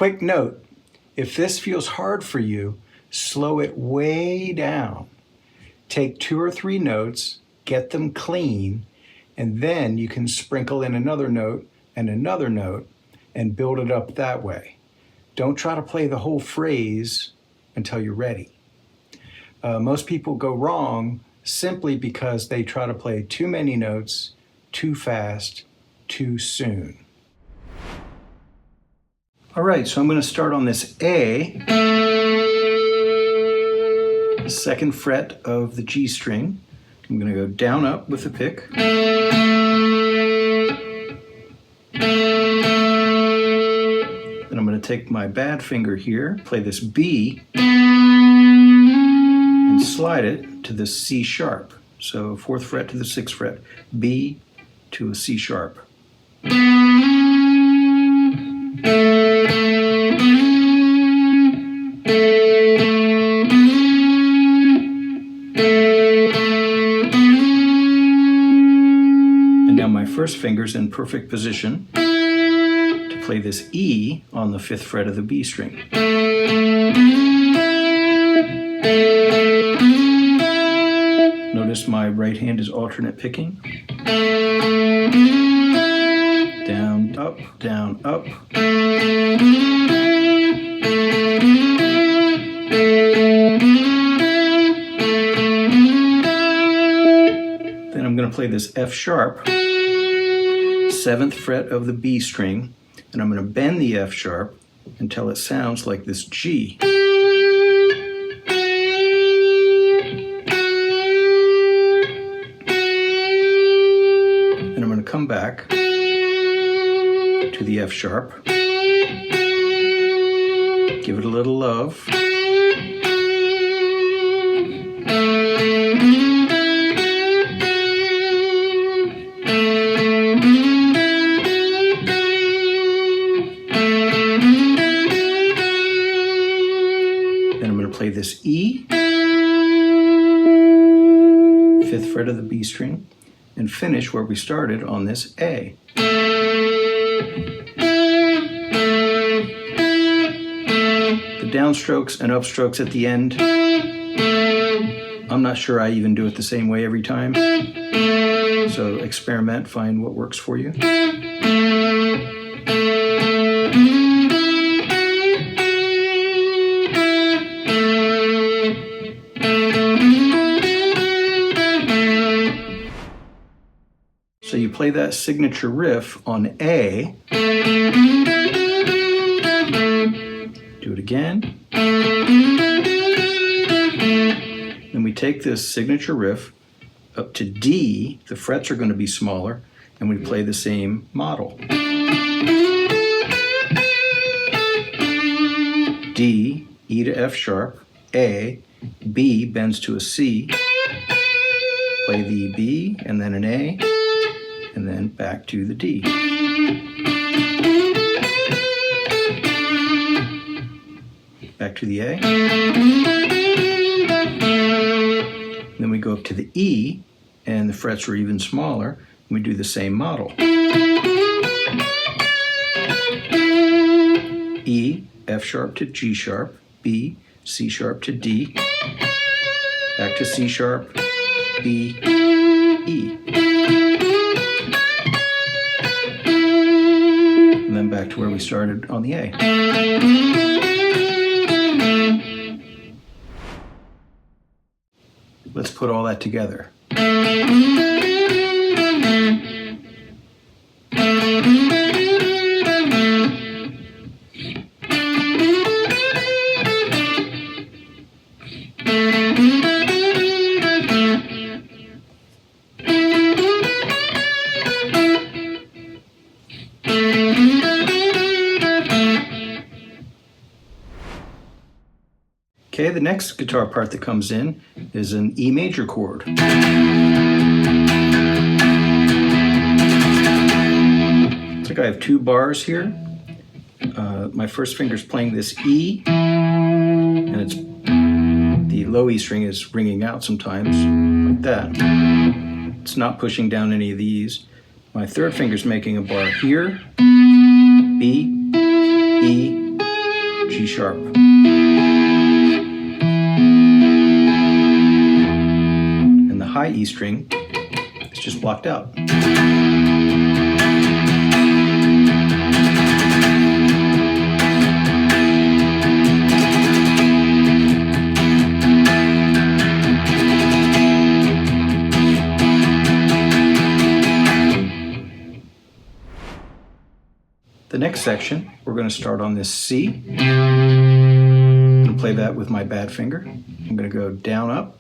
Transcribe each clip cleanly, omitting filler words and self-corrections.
quick note, if this feels hard for you, slow it way down. Take 2 or 3 notes, get them clean, and then you can sprinkle in another note and build it up that way. Don't try to play the whole phrase until you're ready. Most people go wrong simply because they try to play too many notes, too fast, too soon. All right, so I'm going to start on this A, the 2nd fret of the G string. I'm going to go down up with the pick. Then I'm going to take my bad finger here, play this B, and slide it to the C sharp. So 4th fret to the 6th fret, B to a C sharp. And now my first finger's in perfect position to play this E on the 5th fret of the B string. Notice my right hand is alternate picking. Down, up, down, up. Then I'm going to play this F sharp, 7th fret of the B string, and I'm going to bend the F sharp until it sounds like this G. And I'm going to come back to the F sharp, give it a little love, then I'm going to play this E, 5th fret of the B string, and finish where we started on this A. The downstrokes and upstrokes at the end, I'm not sure I even do it the same way every time. So experiment, find what works for you. So you play that signature riff on A. Do it again. Then we take this signature riff up to D. The frets are going to be smaller, and we play the same model. D, E to F sharp, A, B bends to a C. Play the B and then an A, and then back to the D. Back to the A. Then we go up to the E, and the frets are even smaller, and we do the same model. E, F sharp to G sharp, B, C sharp to D, back to C sharp, B, E. And then back to where we started on the A. Let's put all that together. Okay, the next guitar part that comes in is an E major chord. It's like I have 2 bars here. My first finger's playing this E, and it's the low E string is ringing out sometimes, like that. It's not pushing down any of these. My third finger's making a bar here, B, E, G sharp. And the high E string is just blocked out. The next section, we're going to start on this C. I'm going to play that with my bad finger. I'm going to go down, up.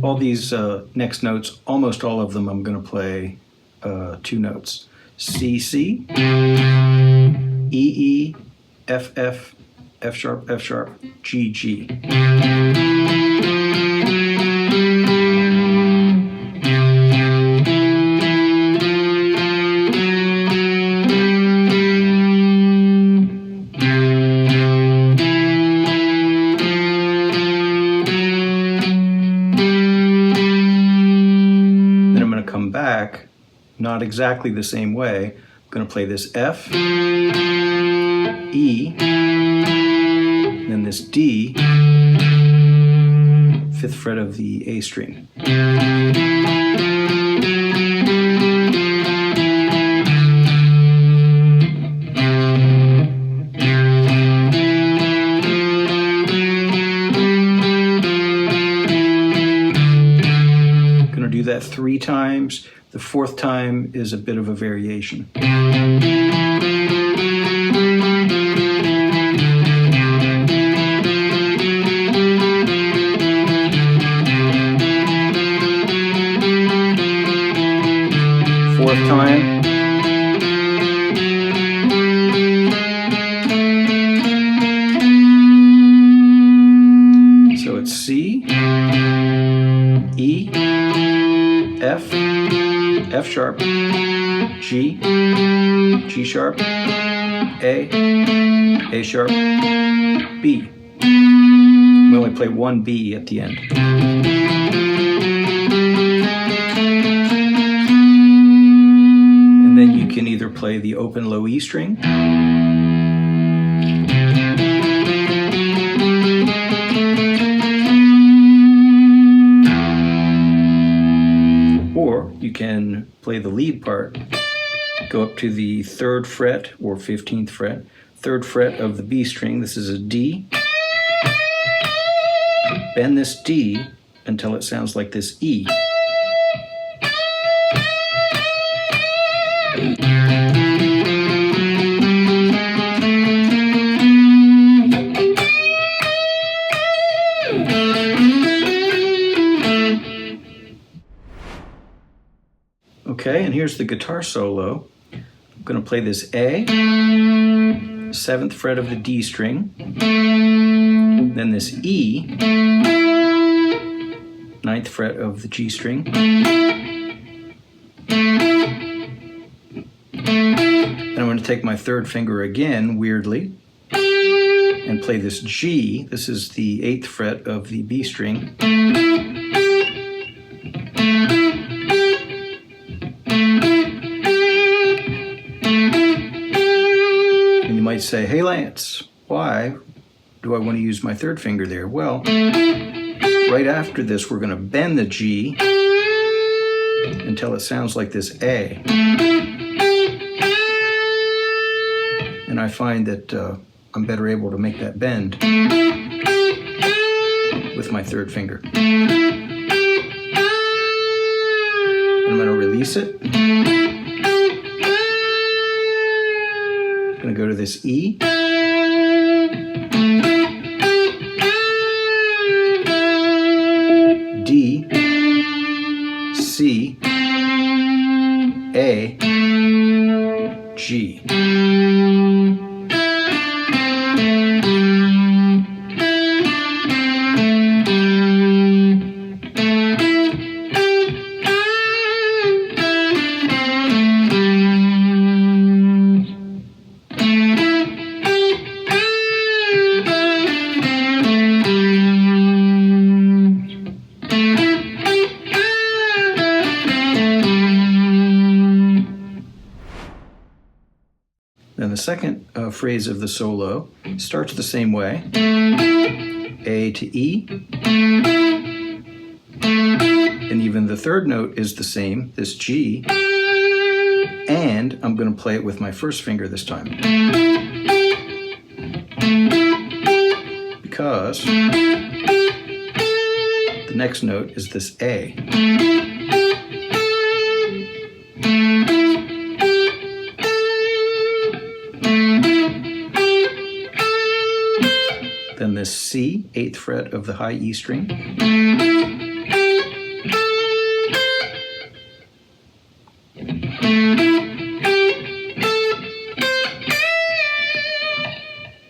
All these next notes, almost all of them, I'm going to play 2 notes. C, C, E, E, F, F, F sharp, F sharp, G, G. Back, not exactly the same way. I'm going to play this F, E, then this D, 5th fret of the A string. Do that 3 times. The 4th time is a bit of a variation. Fourth time. So it's C, E, F, F sharp, G, G sharp, A sharp, B. We only play 1 B at the end. And then you can either play the open low E string, or you can play the lead part, go up to the 3rd fret or 15th fret, 3rd fret of the B string. This is a D. Bend this D until it sounds like this E. Okay, and here's the guitar solo. I'm going to play this A, 7th fret of the D string, then this E, 9th fret of the G string, and I'm going to take my 3rd finger again, weirdly, and play this G. This is the 8th fret of the B string. Might say, hey Lance, why do I want to use my 3rd finger there? Well, right after this we're going to bend the G until it sounds like this A. And I find that I'm better able to make that bend with my 3rd finger. I'm going to release it. I'm going to go to this E. D, C, A, G. second phrase of the solo starts the same way. A to E. And even the third note is the same, this G. And I'm going to play it with my first finger this time. Because the next note is this A. Then this C, 8th fret of the high E string.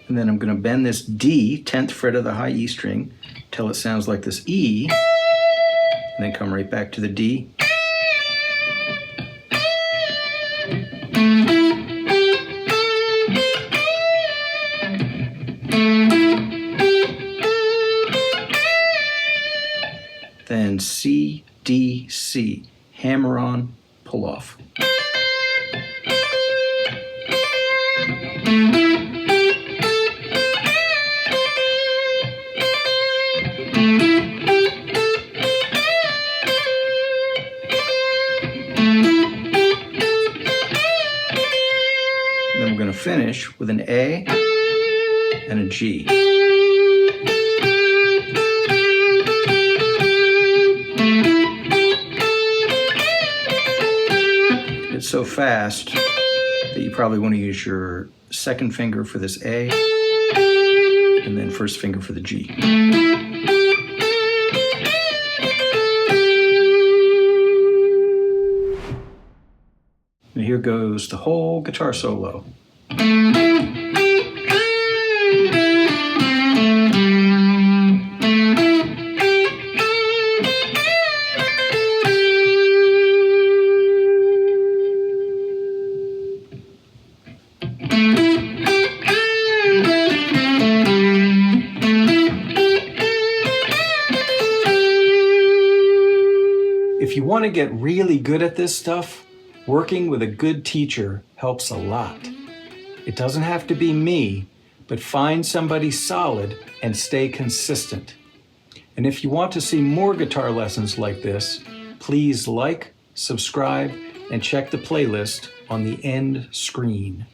And then I'm going to bend this D, 10th fret of the high E string, till it sounds like this E, and then come right back to the D. Then C, D, C, hammer on, pull off. Then we're going to finish with an A and a G. It's so fast that you probably want to use your second finger for this A and then first finger for the G. And here goes the whole guitar solo. If you want to get really good at this stuff, working with a good teacher helps a lot. It doesn't have to be me, but find somebody solid and stay consistent. And if you want to see more guitar lessons like this, please like, subscribe, and check the playlist on the end screen.